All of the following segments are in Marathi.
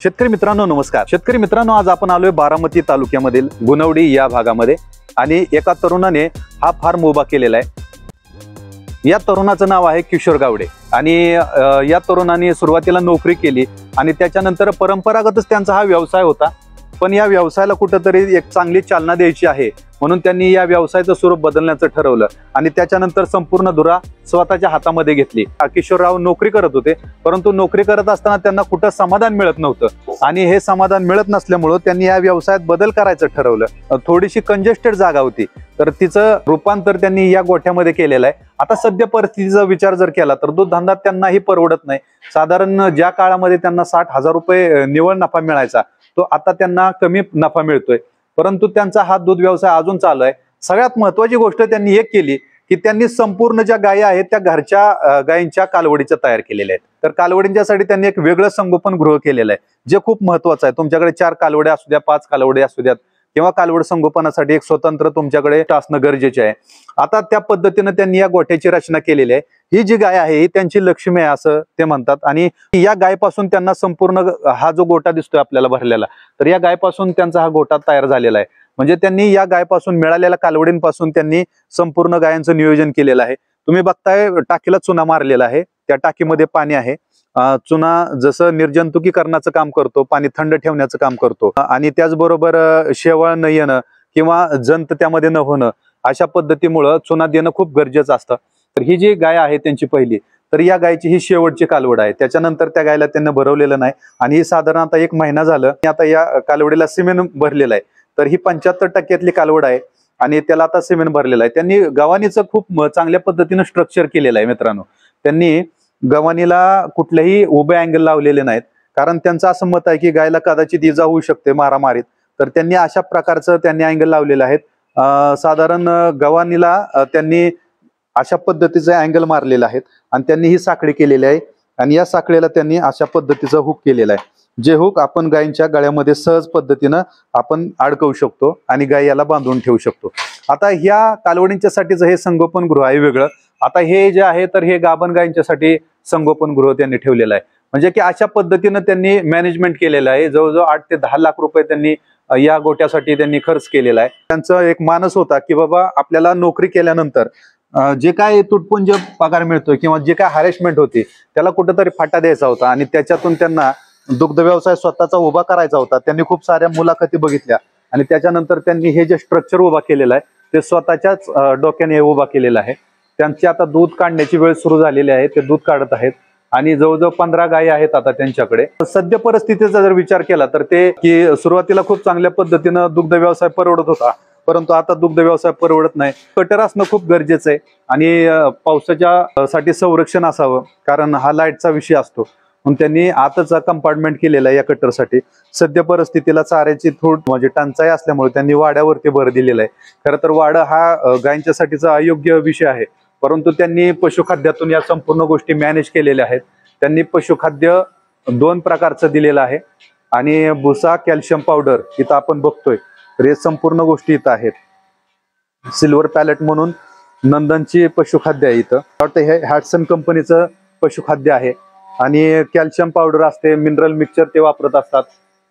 शेतकरी मित्रांनो नमस्कार। शेतकरी मित्रांनो, आज आपण आलोय बारामती तालुक्यामधील गुणवडी या भागामध्ये आणि एका तरुणाने हा फार्म उभा केलेला आहे। या तरुणाचं नाव आहे किशोर गावडे आणि या तरुणाने सुरुवातीला नोकरी केली आणि त्याच्यानंतर परंपरागतच त्यांचा हा व्यवसाय होता, पण या व्यवसायाला कुठेतरी एक चांगली चालना द्यायची आहे म्हणून त्यांनी या व्यवसायाचं स्वरूप बदलण्याचं ठरवलं आणि त्याच्यानंतर संपूर्ण धुरा स्वतःच्या हातामध्ये घेतली। किशोरराव नोकरी करत होते, परंतु नोकरी करत असताना त्यांना कुठं समाधान मिळत नव्हतं आणि हे समाधान मिळत नसल्यामुळे त्यांनी या व्यवसायात बदल करायचं ठरवलं। थोडीशी कंजेस्टेड जागा होती, तर तिचं रूपांतर त्यांनी या गोठ्यामध्ये केलेलं आहे। आता सध्या परिस्थितीचा विचार जर केला तर दूध धंदा त्यांनाही परवडत नाही। साधारण ज्या काळामध्ये त्यांना 60,000 रुपये निव्वळ नफा मिळायचा, तो आता त्यांना कमी नफा मिळतोय, परंतु त्यांचा हा दूध व्यवसाय अजून चालू आहे। सगळ्यात महत्वाची गोष्ट त्यांनी एक केली की त्यांनी संपूर्ण ज्या गायी आहेत त्या घरच्या गायींच्या कालवडीच्या तयार केलेल्या आहेत। तर कालवडींच्यासाठी त्यांनी एक वेगळं संगोपन गृह केलेलं आहे, जे खूप महत्वाचं आहे। तुमच्याकडे 4 कालवडे असू द्या, 5 कालवडे असू द्यात किंवा कालवड संगोपनासाठी एक स्वतंत्र तुमच्याकडे असणं गरजेचे आहे। आता त्या पद्धतीने त्यांनी या गोठ्याची रचना केलेली आहे। ही जी गाय आहे ही त्यांची लक्ष्मी आहे असं ते म्हणतात आणि या गायपासून त्यांना संपूर्ण हा जो गोठा दिसतोय आपल्याला भरलेला, तर या गायपासून त्यांचा हा गोठा तयार झालेला आहे। म्हणजे त्यांनी या गायपासून मिळालेल्या कालवडींपासून त्यांनी संपूर्ण गायांचं नियोजन केलेलं आहे। तुम्ही बघताय टाकीला चुना मारलेला आहे, त्या टाकीमध्ये पाणी आहे। चुना जसं निर्जंतुकीकरणाचं काम करतो, पाणी थंड ठेवण्याचं काम करतो आणि त्याचबरोबर शेवाळ न येणं किंवा जंत त्यामध्ये न होणं अशा पद्धतीमुळे चुना देणं खूप गरजेचं असतं। तर ही जी गाय आहे त्यांची पहिली, तर या गायची ही शेवटची कालवड आहे। त्याच्यानंतर त्या गायला त्यांना भरवलेलं नाही आणि ही साधारण आता 1 महिना झालं आता या कालवडीला सिमेंट भरलेलं आहे। तर ही 75% कालवड आहे आणि त्याला आता सिमेंट भरलेलं आहे। त्यांनी गव्हाणीचं खूप चांगल्या पद्धतीनं स्ट्रक्चर केलेलं आहे। मित्रांनो, त्यांनी गव्हाणीला कुठलेही उभे अँगल लावलेले नाहीत, कारण त्यांचं असं मत आहे की गायला कदाचित इजा होऊ शकते मारामारीत, तर त्यांनी अशा प्रकारचं त्यांनी अँगल लावलेलं आहे। साधारण गव्हाणीला त्यांनी अशा पद्धतीचे अँगल मारलेले आहेत आणि त्यांनी ही साखळी केलेली आहे आणि या साखळीला त्यांनी अशा पद्धतीचं हुक केलेलं आहे, जे हुक आपण गायींच्या गळ्यामध्ये सहज पद्धतीनं आपण अडकवू शकतो आणि गाय याला बांधून ठेवू शकतो। आता ह्या कालवडींच्यासाठीचं हे संगोपन गृह आहे वेगळं। आता हे जे आहे तर हे गाभण गायींच्यासाठी संगोपन गृह त्यांनी ठेवलेलं आहे। म्हणजे की अशा पद्धतीनं त्यांनी मॅनेजमेंट केलेलं आहे। जवळजवळ 8 ते 10 लाख रुपये त्यांनी या गोट्यासाठी त्यांनी खर्च केलेला आहे। त्यांचा एक मानस होता की बाबा आपल्याला नोकरी केल्यानंतर जे काय तुटपुंज पगार मिळतोय किंवा जे काय हॅरेसमेंट होती त्याला कुठेतरी फाटा द्यायचा होता आणि त्याच्यातून त्यांना दुग्ध व्यवसाय स्वतःचा उभा करायचा होता। त्यांनी खूप साऱ्या मुलाखती बघितल्या आणि त्याच्यानंतर त्यांनी हे जे स्ट्रक्चर उभा केलेलं आहे ते स्वतःच्याच डोक्याने उभा केलेलं आहे। त्यांची आता दूध काढण्याची वेळ सुरू झालेली आहे, ते दूध काढत आहेत आणि जवळजवळ 15 गायी आहेत आता त्यांच्याकडे। सद्य परिस्थितीचा जर विचार केला तर ते की सुरुवातीला खूप चांगल्या पद्धतीनं दुग्ध व्यवसाय परवडत होता, परंतु आता दुग्ध व्यवसाय परवडत नाही। कटर असणं खूप गरजेचं आहे आणि पावसाच्या साठी संरक्षण असावं, कारण हा लाईटचा विषय असतो, म्हणून त्यांनी आतच कंपार्टमेंट केलेला आहे या कटरसाठी। सध्या परिस्थितीला चाऱ्याची म्हणजे टंचाई असल्यामुळे त्यांनी वाड्यावरती भर दिलेला आहे। खरं तर वाडा हा गायींच्यासाठीचा अयोग्य विषय आहे, परंतु त्यांनी पशुखाद्यातून या संपूर्ण गोष्टी मॅनेज केलेल्या आहेत। त्यांनी पशुखाद्य 2 प्रकारचं दिलेलं आहे आणि भुसा, कॅल्शियम पावडर इथं आपण बघतोय, तर हे संपूर्ण गोष्टी इथं आहेत। सिल्वर पॅलेट म्हणून नंदनची पशुखाद्य आहे इथं, वाटतं हे हॅटसन कंपनीचं पशुखाद्य आहे आणि कॅल्शियम पावडर असते, मिनरल मिक्सचर ते वापरत असतात।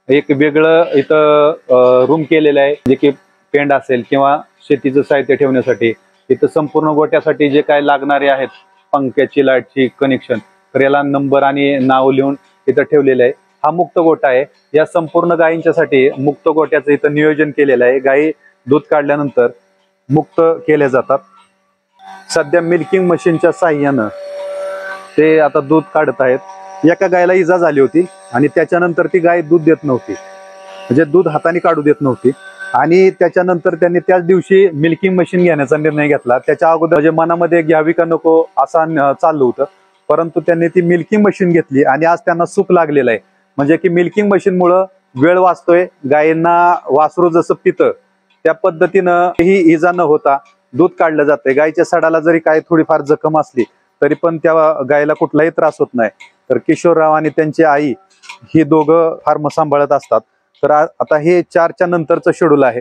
एक वेगळं इथं रूम केलेलं आहे, जे की पेंड असेल किंवा शेतीचं साहित्य ठेवण्यासाठी। इथं संपूर्ण गोट्यासाठी जे काय लागणारे आहेत, पंख्याची, लाईटची कनेक्शन, तर याला नंबर आणि नाव लिहून इथं ठेवलेलं आहे। हा मुक्त गोठा आहे। या संपूर्ण गायींच्यासाठी मुक्त गोट्याचं इथं नियोजन केलेलं आहे। गायी दूध काढल्यानंतर मुक्त केल्या जातात। सध्या मिल्किंग मशीनच्या साहाय्यानं ते आता दूध काढत आहेत। एका गायला इजा झाली होती आणि त्याच्यानंतर ती गाय दूध देत नव्हती, म्हणजे दूध हाताने काढू देत नव्हती आणि त्याच्यानंतर त्यांनी त्याच दिवशी मिल्किंग मशीन घेण्याचा निर्णय घेतला। त्याच्या अगोदर म्हणजे मनामध्ये घ्यावी का नको असं चाललं होतं, परंतु त्यांनी ती मिल्किंग मशीन घेतली आणि आज त्यांना सुख लागलेलं आहे। म्हणजे की मिल्किंग मशीनमुळं वेळ वाचतोय, गायींना वासरू जसं पितं त्या पद्धतीनं ही इजा न होता दूध काढलं जातंय। गायीच्या सडाला जरी काय थोडीफार जखम असली तरी पण त्या गायीला कुठलाही त्रास होत नाही। तर किशोरराव आणि त्यांची आई ही दोघं फार्म सांभाळत असतात। तर आता हे 4च्या नंतरचं शेड्यूल आहे।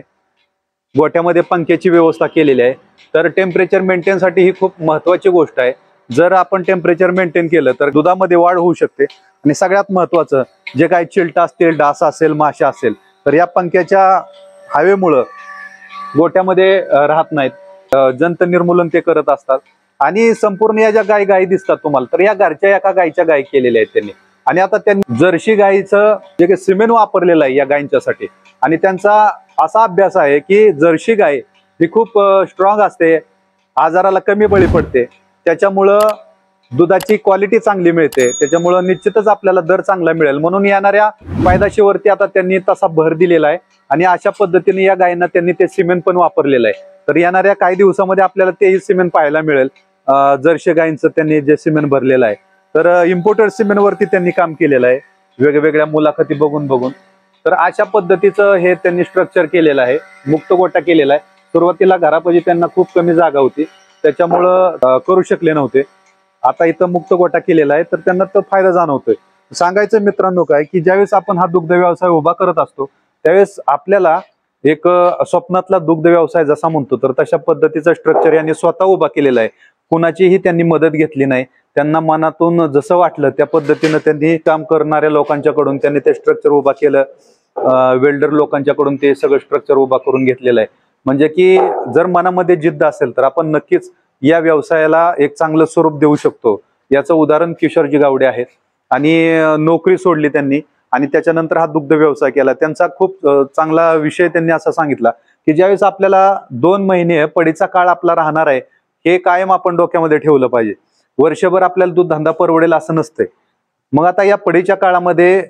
गोठ्यामध्ये पंख्याची व्यवस्था केलेली आहे, तर टेम्परेचर मेंटेनसाठी ही खूप महत्वाची गोष्ट आहे। जर आपण टेम्परेचर मेंटेन केलं तर दुधामध्ये वाढ होऊ शकते। आणि सगळ्यात महत्वाचं जे काही चिलटा असतील, डास असेल, माशा असेल, तर या पंख्याच्या हवेमुळं गोट्यामध्ये राहत नाहीत, जंत निर्मूलन ते करत असतात। आणि संपूर्ण या ज्या गायी दिसतात तुम्हाला, तर या घरच्या एका गायीच्या गायी केलेल्या आहेत त्यांनी। आणि आता त्यांनी जर्सी गायीचं जे सिमेंट वापरलेलं आहे या गायींच्यासाठी, आणि त्यांचा असा अभ्यास आहे की जर्सी गाय ही खूप स्ट्रॉंग असते, आजाराला कमी बळी पडते, त्याच्यामुळं दुधाची क्वालिटी चांगली मिळते, त्याच्यामुळं निश्चितच आपल्याला दर चांगला मिळेल। म्हणून येणाऱ्या पैदाशीवरती आता त्यांनी तसा भर दिलेला आहे आणि अशा पद्धतीने या गायींना त्यांनी ते सिमेंट पण वापरलेलं आहे। तर येणाऱ्या काही दिवसामध्ये आपल्याला तेही सिमेंट पाहायला मिळेल। जर्सी गायींचं त्यांनी जे सिमेंट भरलेलं आहे, तर इम्पोर्टेड सिमेंट वरती त्यांनी काम केलेलं आहे, वेगवेगळ्या मुलाखती बघून। तर अशा पद्धतीचं हे त्यांनी स्ट्रक्चर केलेलं आहे, मुक्त गोटा केलेला आहे। सुरुवातीला घरापाशी त्यांना खूप कमी जागा होती, त्याच्यामुळं करू शकले नव्हते। आता इथं मुक्त गोटा केलेला आहे, तर त्यांना तो फायदा जाणवतोय। सांगायचं मित्रांनो काय की ज्यावेळेस आपण हा दुग्ध व्यवसाय उभा करत असतो, त्यावेळेस आपल्याला एक स्वप्नातला दुग्ध व्यवसाय जसा म्हणतो, तर तशा पद्धतीचा स्ट्रक्चर यांनी स्वतः उभा केलेला आहे। कुणाचीही त्यांनी मदत घेतली नाही, त्यांना मनातून जसं वाटलं त्या पद्धतीनं त्यांनी काम करणाऱ्या लोकांच्याकडून त्यांनी ते स्ट्रक्चर उभा केलं, वेल्डर लोकांच्याकडून ते सगळं स्ट्रक्चर उभा करून घेतलेलं आहे। म्हणजे की जर मनामध्ये जिद्द असेल तर आपण नक्कीच या व्यवसायाला एक चांगलं स्वरूप देऊ शकतो। याचं उदाहरण किशोरजी गावडे आहेत। आणि नोकरी सोडली त्यांनी आणि त्याच्यानंतर हा दुग्ध व्यवसाय केला। त्यांचा खूप चांगला विषय त्यांनी असा सांगितला की ज्यावेळेस आपल्याला 2 महिने पडीचा काळ आपला राहणार आहे, हे कायम आपण डोक्यामध्ये ठेवलं पाहिजे। वर्षभर आपल्याला दूध धंदा परवडेल असं नसतंय। मग आता या पडीच्या काळामध्ये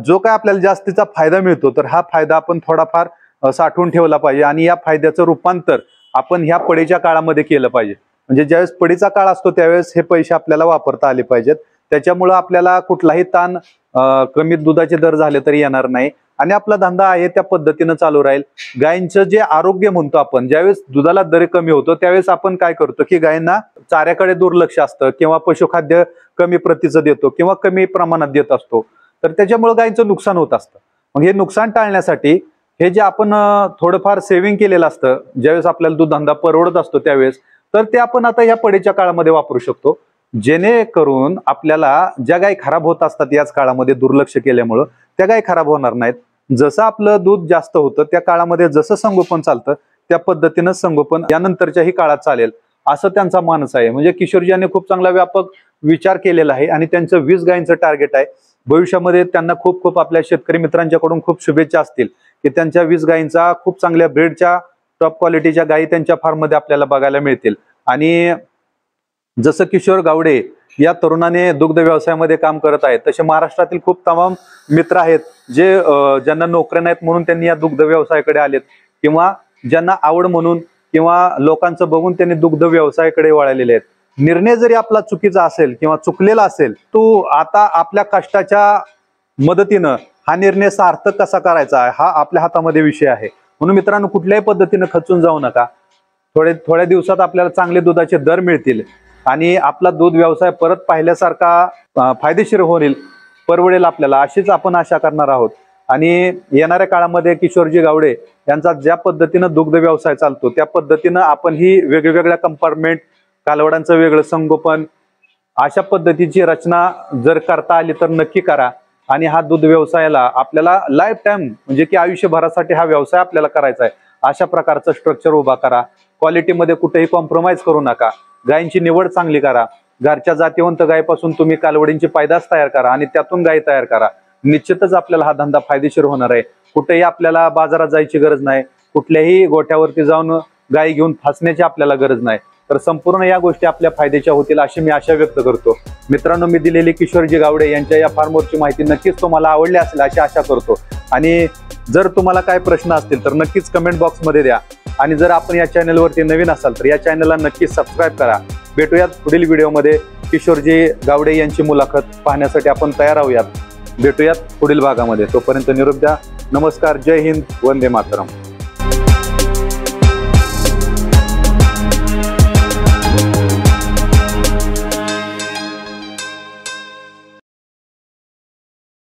जो काय आपल्याला जास्तीचा फायदा मिळतो, तर हा फायदा आपण थोडाफार साठवून ठेवला पाहिजे आणि या फायद्याचं रूपांतर आपण ह्या पडीच्या काळामध्ये केलं पाहिजे। म्हणजे ज्यावेळेस पडीचा काळ असतो त्यावेळेस हे पैसे आपल्याला वापरता आले पाहिजेत। त्याच्यामुळं आपल्याला कुठलाही ताण, कमी दुधाचे दर झाले तरी येणार नाही आणि आपला धंदा आहे त्या पद्धतीनं चालू राहील। गायींचं जे आरोग्य म्हणतो आपण, ज्यावेळेस दुधाला दर कमी होतो त्यावेळेस आपण काय करतो की गायींना चाऱ्याकडे दुर्लक्ष असतं किंवा पशुखाद्य कमी प्रतीचं देतो किंवा कमी प्रमाणात देत असतो, तर त्याच्यामुळे गायींचं नुकसान होत असतं। मग हे नुकसान टाळण्यासाठी हे जे आपण थोडंफार सेव्हिंग केलेलं असतं, ज्यावेळेस आपल्याला दूध धंदा परवडत असतो त्यावेळेस, तर ते आपण आता या पडीच्या काळामध्ये वापरू शकतो, जेणेकरून आपल्याला ज्या गायी खराब होत असतात याच काळामध्ये दुर्लक्ष केल्यामुळं त्या गायी खराब होणार नाहीत। जसं आपलं दूध जास्त होतं त्या काळामध्ये जसं संगोपन चालतं त्या पद्धतीनं संगोपन यानंतरच्याही काळात चालेल असं त्यांचा मानस आहे। म्हणजे किशोरजी यांनी खूप चांगला व्यापक विचार केलेला आहे आणि त्यांचं 20 गायींचं टार्गेट आहे। भविष्यामध्ये त्यांना खूप आपल्या शेतकरी मित्रांच्याकडून खूप शुभेच्छा असतील की त्यांच्या 20 गायींचा खूप चांगल्या ब्रीडच्या टॉप क्वालिटीच्या गायी त्यांच्या फार्ममध्ये आपल्याला बघायला मिळतील। आणि जसं किशोर गावडे या तरुणाने दुग्ध व्यवसायामध्ये काम करत आहेत, तसे महाराष्ट्रातील खूप तमाम मित्र आहेत जे ज्यांना नोकऱ्या नाहीत म्हणून त्यांनी या दुग्ध व्यवसायाकडे आलेत, किंवा ज्यांना आवड म्हणून किंवा लोकांचं बघून त्यांनी दुग्ध व्यवसायाकडे वळालेले आहेत। निर्णय जरी आपला चुकीचा असेल किंवा चुकलेला असेल, तो आता आपल्या कष्टाच्या मदतीनं हा निर्णय सार्थक कसा करायचा हा आपल्या हातामध्ये विषय आहे। म्हणून मित्रांनो, कुठल्याही पद्धतीनं खचून जाऊ नका। थोड्या दिवसात आपल्याला चांगले दुधाचे दर मिळतील आणि आपला दूध व्यवसाय परत पाहिल्यासारखा फायदेशीर होईल, परवडेल आपल्याला, अशीच आपण आशा करणार आहोत। आणि येणाऱ्या काळामध्ये किशोरजी गावडे यांचा ज्या पद्धतीनं दुग्ध व्यवसाय चालतो त्या पद्धतीनं आपण ही वेगवेगळ्या कंपार्टमेंट, कालवडांचं वेगळं संगोपन, अशा पद्धतीची रचना जर करता आली तर नक्की करा। आणि हा दूध व्यवसायाला आपल्याला लाईफ टाइम म्हणजे की आयुष्यभरासाठी हा व्यवसाय आपल्याला करायचा आहे, अशा प्रकारचं स्ट्रक्चर उभा करा। क्वालिटीमध्ये कुठेही कॉम्प्रोमाइज करू नका, गायींची निवड चांगली करा, घरच्या जातीवंत गायीपासून तुम्ही कालवडींची पैदास तयार करा आणि त्यातून गायी तयार करा। निश्चितच आपल्याला हा धंदा फायदेशीर होणार आहे। कुठेही आपल्याला बाजारात जायची गरज नाही, कुठल्याही गोठ्यावरती जाऊन गायी घेऊन फासण्याची आपल्याला गरज नाही। तर संपूर्ण या गोष्टी आपल्या फायद्याच्या होतील अशी मी आशा व्यक्त करतो। मित्रांनो, मी दिलेली किशोरजी गावडे यांच्या या फार्मवरची माहिती नक्कीच तुम्हाला आवडली असेल अशी आशा करतो। आणि जर तुम्हाला काय प्रश्न असतील तर नक्कीच कमेंट बॉक्समध्ये द्या। आणि जर आपण या चॅनलवरती नवीन असाल तर या चॅनलला नक्कीच सबस्क्राईब करा। भेटूयात पुढील व्हिडिओमध्ये। किशोरजी गावडे यांची मुलाखत पाहण्यासाठी आपण तयार आहोत। भेटूयात पुढील भागामध्ये। तोपर्यंत निरोप द्या। नमस्कार, जय हिंद, वंदे मातरम।